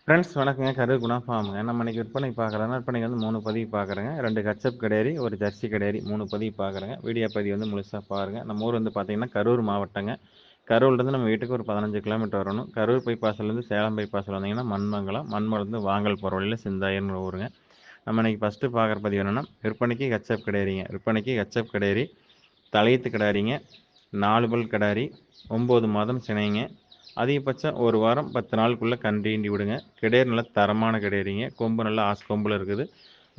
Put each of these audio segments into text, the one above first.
Friends வணக்கங்க. கரூர் குணா ஃபார்முங்க. நம்ம இன்னைக்கு விற்பனைக்கு பார்க்குறோன்னா, விற்பனைக்கு வந்து 3 பதிவு பார்க்குறேங்க. 2 கச்சப் கிடேரி, ஒரு ஜெர்சி கிடேரி 3 பதிவு பார்க்குறேங்க. வீடியோ பதிவு வந்து முழுசா பாருங்க. நம்ம ஊர் வந்து பார்த்தீங்கன்னா, கரூர் மாவட்டங்க. கரூர்லேருந்து நம்ம வீட்டுக்கு ஒரு 15 கிலோமீட்டர் வரணும். கரூர் பைபாஸ்லேருந்து சேலம் பைபாஸில் வந்தீங்கன்னா மண்மங்கலம். மண்மங்கலத்துலேருந்து வாங்கல் போகிற வழியில் சிந்தாயம்னு ஊருங்க. நம்ம இன்னைக்கு ஃபஸ்ட்டு பார்க்குற பதிவு என்னென்னா, விற்பனைக்கு கச்சப் கிடேரிங்க. விற்பனைக்கு கச்சப் கிடேரி, தலையீத்து கிடாரிங்க, 4 பல் கிடாரி, 9 மாதம் சினைங்க. அதிகபட்சம் ஒரு வாரம் 10 நாளுக்குள்ளே கன்றீண்டி விடுங்க. கிடேரி நல்ல தரமான கிடேரிங்க. கொம்பு நல்லா ஆஸ் கொம்பில் இருக்குது.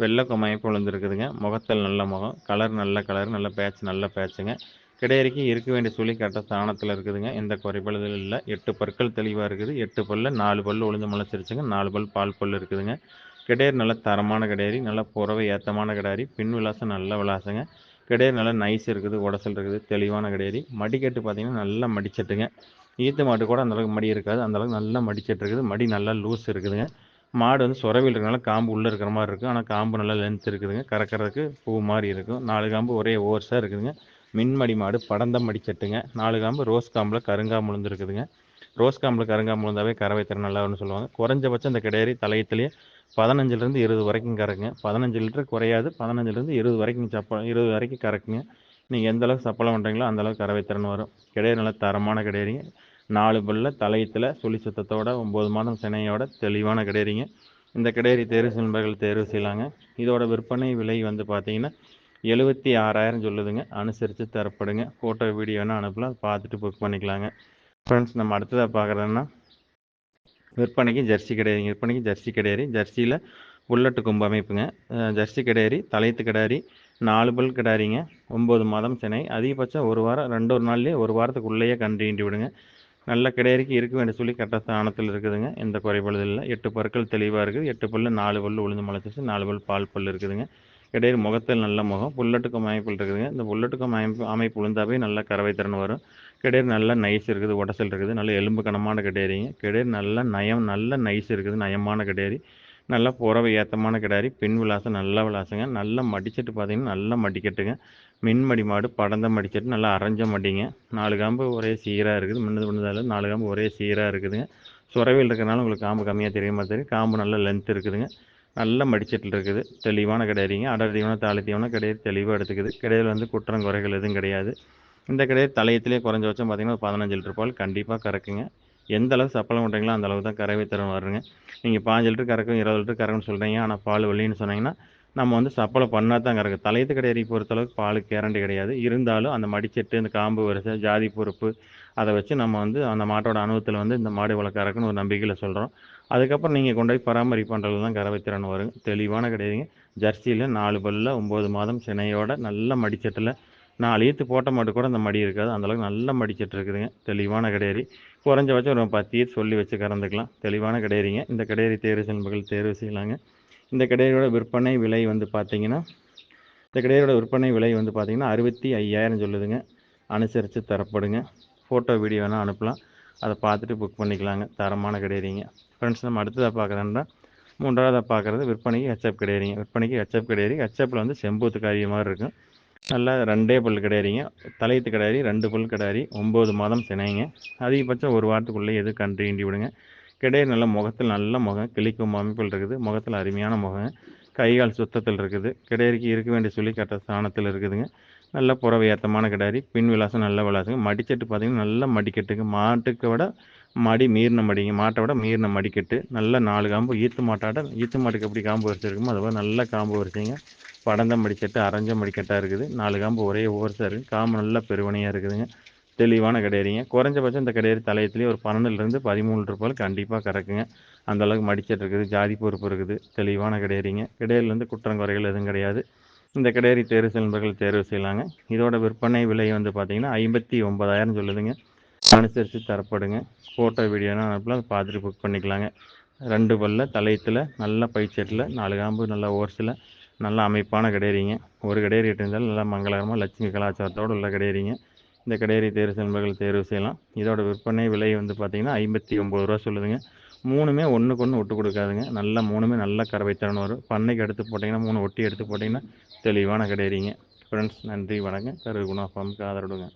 வெள்ளை அமைப்பு விழுந்துருக்குதுங்க. முகத்தல் நல்ல முகம், கலர் நல்ல கலர், நல்ல பேட்ச் நல்ல பேட்சுங்க. கிடேரிக்கு இருக்க வேண்டிய சுழி கரெக்டாக ஸ்தானத்தில் இருக்குதுங்க. எந்த குறைபாடுதலும் இல்லை. 8 பற்கள் தெளிவாக இருக்குது. 8 பல்ல 4 பல் உளுந்து முளைச்சிருச்சுங்க. 4 பல் பால் பல் இருக்குதுங்க. கிடேரி நல்ல தரமான கிடேரி, நல்ல புறவை ஏற்றமான கிடாரி, பின் விலாசம் நல்ல விலாசங்க. கிடேரி நல்லா நைஸ் இருக்குது, உடசல் இருக்குது, தெளிவான கிடேரி. மடிக்கட்டு பார்த்தீங்கன்னா நல்லா மடிச்சட்டுங்க. ஈத்து மாட்டு கூட அந்தளவுக்கு மடி இருக்காது, அந்தளவுக்கு நல்லா மடிச்சட்டு இருக்குது. மடி நல்லா லூஸ் இருக்குதுங்க. மாடு வந்து சுரவில் இருக்கிறனால காம்பு உள்ளே இருக்கிற மாதிரி இருக்கும். ஆனால் காம்பு நல்லா லென்த் இருக்குதுங்க. கறக்கிறதுக்கு பூ மாதிரி இருக்கும். 4 காம்பு ஒரே ஓர்ஸாக இருக்குதுங்க. மின்மடி மாடு படந்த மடிச்சட்டுங்க. 4 காம்பு ரோஸ் காம்பில் கருங்காம்பு விழுந்துருக்குதுங்க. ரோஸ் காம்பில் கருங்காம்பு விழுந்தாவே கறவை திறன் நல்லான்னு சொல்லுவாங்க. குறைஞ்சபட்சம் இந்த கிடேரி தலையத்திலேயே 15லேருந்து 20 வரைக்கும் கறக்குங்க. 15 லிட்டர் குறையாது. 15லேருந்து 20 வரைக்கும் 20 வரைக்கும் கறக்குங்க. நீங்கள் எந்த அளவுக்கு சப்பளம் பண்ணுறீங்களோ அந்தளவுக்கு கறவை திறன் வரும். கிடேரி நல்லா தரமான கிடேரிங்க. 4 பல்ல தலையத்தில் சுழி சுத்தத்தோட 9 மாதம் சினையோட தெளிவான கிடேரிங்க. இந்த கிடேரி தேர்வு நண்பர்கள் தேர்வு செய்யலாங்க. இதோட விற்பனை விலை வந்து பார்த்தீங்கன்னா 76,000 சொல்லுதுங்க. அனுசரித்து தரப்படுங்க. ஃபோட்டோ வீடியோ வேணால் அனுப்பலாம், பார்த்துட்டு புக் பண்ணிக்கலாங்க. ஃப்ரெண்ட்ஸ் நம்ம அடுத்ததாக பார்க்குறதுன்னா விற்பனைக்கு ஜெர்சி கிடேரிங்க. விற்பனைக்கு ஜெர்சி கிடேரி, ஜெர்சியில் புல்லட்டு கொம்பு அமைப்புங்க. ஜெர்சி கிடேரி, தலையத்து கிடாரி, 4 பல் கிடாரிங்க, 9 மாதம் சினை. அதிகபட்சம் ஒரு வாரம் 2 நாள்லேயே ஒரு வாரத்துக்குள்ளேயே கன்றீண்டி விடுங்க. நல்ல கிடேரிக்கு இருக்க வேண்டிய சொல்லி கரெக்டாக ஸ்தானத்தில் இருக்குதுங்க. எந்த குறைபாடும் இல்லை. 8 பற்கள் தெளிவாக இருக்குது. 8 பல்லு 4 பல்லு உளுந்து முளைச்சிச்சு, 4 பல் பால் பல் இருக்குதுங்க. கிடேரி முகத்தில் நல்ல முகம், புல்லட்டுக்கும் அமைப்பில் இருக்குதுங்க. இந்த புல்லட்டுக்கும் அமைப்பு விழுந்தாவே நல்ல கறவை திறன் வரும். கிடேரி நல்ல நைஸ் இருக்குது, உடசல் இருக்குது, நல்ல எலும்பு கனமான கிடேரிங்க. கிடேரி நல்ல நயம், நல்ல நைஸ் இருக்குது, நயமான கிடேரி. நல்லா புறவை ஏற்றமான கிடாரி, பின் விலாசம் நல்ல விலாசங்க. நல்ல மடிச்சட்டு பார்த்தீங்கன்னா நல்ல மடிக்கட்டுங்க. மின்மடி மாடு படந்த மடிச்சட்டு நல்லா அரைஞ்ச மடிங்க. 4 காம்பு ஒரே சீராக இருக்குது. முன்னதாலும் 4 காம்பு ஒரே சீராக இருக்குதுங்க. சுரவில் இருக்கிறனால உங்களுக்கு காம்பு கம்மியாக தெரியுமா தெரியும். காம்பு நல்ல லென்த் இருக்குதுங்க. நல்ல மடிச்சட்டில் இருக்குது. தெளிவான கிடாரிங்க. அடர் தீவனம் தாளி தீவனம் கிடேரி தெளிவாக எடுத்துக்குது. கிடேரியில் வந்து குற்றம் குறைகள் எதுவும் கிடையாது. இந்த கிடேரி தலையத்திலே குறைஞ்சபட்சம் பார்த்தீங்கன்னா 15 லிட்டர் பால் கண்டிப்பாக கறக்குங்க. எந்த அளவு சப்பளம் பண்ணுறீங்களோ அந்த அளவுக்கு தான் கறவை திறன் வருங்க. நீங்கள் 15 லிட்டர் கறக்கும், 20 லிட்டர் கறக்குன்னு சொல்கிறீங்க, ஆனால் பால் வெளின்னு சொன்னீங்கன்னா நம்ம வந்து சப்பளம் பண்ணால் தான் கறக்கும். தலையத்து கிடேரி பொறுத்தளவுக்கு பாலுக்கு கேரண்டி கிடையாது. இருந்தாலும் அந்த மடிச்சட்டு, இந்த காம்பு வரிசை, ஜாதி பொறுப்பு, அதை வச்சு நம்ம வந்து அந்த மாட்டோட அனுபவத்தில் வந்து இந்த மாடு இவ்வளோ கறக்குன்னு ஒரு நம்பிக்கையில் சொல்கிறோம். அதுக்கப்புறம் நீங்கள் கொண்டு போய் பராமரிப்பு பண்ணுறது தான் கறவை திறன் வரும். தெளிவான கிடேரிங்க. ஜெர்சியில் 4 பல்ல 9 மாதம் சினையோட நல்ல மடிச்சட்டில் 4 ஈத்து போட்ட மாட்டு கூட அந்த மடி இருக்காது. அந்தளவுக்கு நல்ல மடிச்சட்டு இருக்குதுங்க. தெளிவான கிடேரி. குறைஞ்சபட்சம் ஒரு 10 ஈத்து சொல்லி வச்சு கறந்துக்கலாம். தெளிவான கிடேரிங்க. இந்த கிடேரி தேர்வு செய்யும் தேர்வு செய்யலாங்க. இந்த கிடேரியோட விற்பனை விலை வந்து பார்த்தீங்கன்னா இந்த கிடேரியோட விற்பனை விலை வந்து பார்த்தீங்கன்னா 65,000 சொல்லுதுங்க. அனுசரித்து தரப்படுங்க. ஃபோட்டோ வீடியோ வேணால் அனுப்பலாம், அதை பார்த்துட்டு புக் பண்ணிக்கலாங்க. தரமான கிடேரிங்க. ஃப்ரெண்ட்ஸ் நம்ம அடுத்ததாக பார்க்குறோன்னா 3வதாக பார்க்குறது விற்பனைக்கு ஹெச்எப் கிடேரிங்க. விற்பனைக்கு ஹெச்எப் கிடேரி. ஹெச்எப்பில் வந்து செம்பூத்து காய் மாதிரி இருக்கும். நல்லா 2 பல் கிடேரிங்க. தலையத்து கிடாரி, 2 பல் கிடாரி, 9 மாதம் சினைங்க. அதிகபட்சம் ஒரு வாரத்துக்குள்ளே எது கன்று ஈண்டி விடுங்க. கிடேரி நல்ல முகத்தில் நல்ல முகம், கிளிக்கும் அமைப்பில் இருக்குது. முகத்தில் அருமையான முகம், கைகால் சுத்தத்தில் இருக்குது. கிடேரிக்கு இருக்க வேண்டிய சொல்லி கட்ட ஸ்தானத்தில் இருக்குதுங்க. நல்ல புறவை ஏற்றமான கிடாரி, பின் விலாசம் நல்ல விலாசங்க. மடிச்சட்டு பார்த்தீங்கன்னா நல்ல மடிக்கட்டுங்க. மாட்டுக்கு விட மடி மீறின மடிங்க. மாட்டை விட மீறின மடிக்கட்டு. நல்ல 4 காம்பு ஈத்து மாட்டுக்கு எப்படி காம்பு வரிசை இருக்குமோ அதுபோல் நல்ல காம்பு வரிசைங்க. படந்த மடிக்கட்டு, அரைஞ்ச மடிக்கட்டாக இருக்குது. 4 காம்பு ஒரே ஓர்ஸாக இருக்குது. காம்பு நல்லா பெருவணியாக இருக்குதுங்க. தெளிவான கிடேரிங்க. குறைஞ்சபட்சம் இந்த கிடேரி தலையத்துலேயே ஒரு 12லேருந்து 13 லிட்டர் பால் கண்டிப்பாக கறக்குங்க. அந்தளவுக்கு மடிச்சட்டு இருக்குது. ஜாதி பொறுப்பு இருக்குது. தெளிவான கிடேரிங்க. கிடேரிலேருந்து குற்றம் குறைகள் எதுவும் கிடையாது. இந்த கிடேரி தேர்வு நண்பர்கள் தேர்வு செய்யலாங்க. இதோட விற்பனை விலை வந்து பார்த்தீங்கன்னா 59,000 சொல்லுதுங்க. அனுசரித்து தரப்படுங்க. ஃபோட்டோ வீடியோலாம் அனுப்பலாம், பார்த்துட்டு புக் பண்ணிக்கலாங்க. 2 பல்ல தலையத்தில் நல்ல பைச்சட்டில் 4 காம்பு நல்ல ஓர்ஸில் நல்ல அமைப்பான கிடேரிங்க. ஒரு கிடேரி இருந்தாலும் நல்லா மங்களகரமாக லட்சுமி கலாச்சாரத்தோடு உள்ள கிடேரிங்க. இந்த கிடேரி தேர்வு நண்பர்கள் தேர்வு செய்யலாம். இதோட விற்பனை விலை வந்து பார்த்தீங்கன்னா 59 ரூபா சொல்லுதுங்க. 3மே ஒன்றுக்கு ஒன்று விட்டு கொடுக்காதுங்க. நல்லா 3மே நல்ல கறவைத்திறன் வரும். பண்ணைக்கு எடுத்து போட்டிங்கன்னா 3 ஒட்டி எடுத்து போட்டிங்கன்னா தெளிவான கிடேரிங்க. ஃப்ரெண்ட்ஸ் நன்றி வணக்கம். கரூர் குணா ஃபார்முக்கு ஆதரவுடுங்க.